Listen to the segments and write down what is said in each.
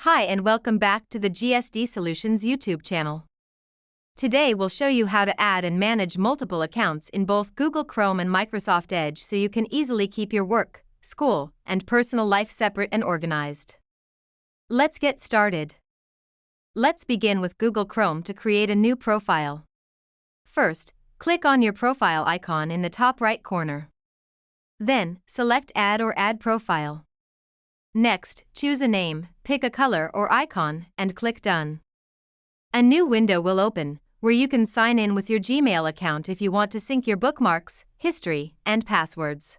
Hi and welcome back to the GSDSolutions YouTube channel. Today we'll show you how to add and manage multiple accounts in both Google Chrome and Microsoft Edge so you can easily keep your work, school, and personal life separate and organized. Let's get started. Let's begin with Google Chrome to create a new profile. First, click on your profile icon in the top right corner. Then, select Add or Add Profile. Next, choose a name, pick a color or icon, and click Done. A new window will open, where you can sign in with your Gmail account if you want to sync your bookmarks, history, and passwords.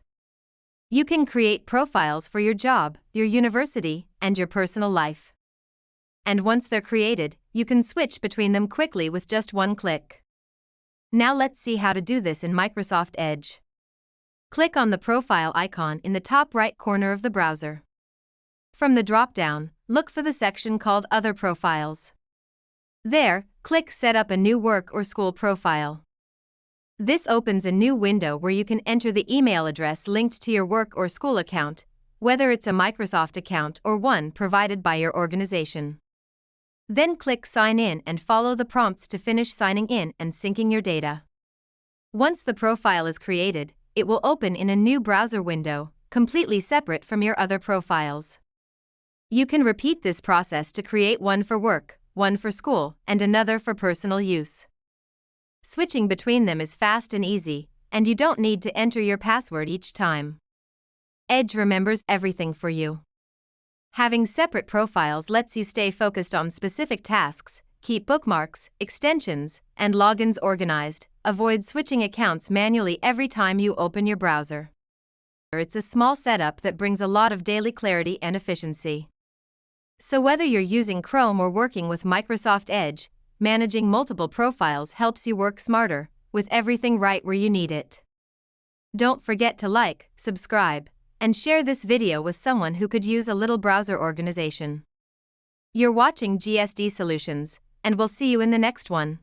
You can create profiles for your job, your university, and your personal life. And once they're created, you can switch between them quickly with just one click. Now let's see how to do this in Microsoft Edge. Click on the profile icon in the top right corner of the browser. From the drop-down, look for the section called Other Profiles. There, click Set up a new work or school profile. This opens a new window where you can enter the email address linked to your work or school account, whether it's a Microsoft account or one provided by your organization. Then click Sign in and follow the prompts to finish signing in and syncing your data. Once the profile is created, it will open in a new browser window, completely separate from your other profiles. You can repeat this process to create one for work, one for school, and another for personal use. Switching between them is fast and easy, and you don't need to enter your password each time. Edge remembers everything for you. Having separate profiles lets you stay focused on specific tasks, keep bookmarks, extensions, and logins organized, avoid switching accounts manually every time you open your browser. It's a small setup that brings a lot of daily clarity and efficiency. So whether you're using Chrome or working with Microsoft Edge, managing multiple profiles helps you work smarter, with everything right where you need it. Don't forget to like, subscribe, and share this video with someone who could use a little browser organization. You're watching GSDSolutions, and we'll see you in the next one.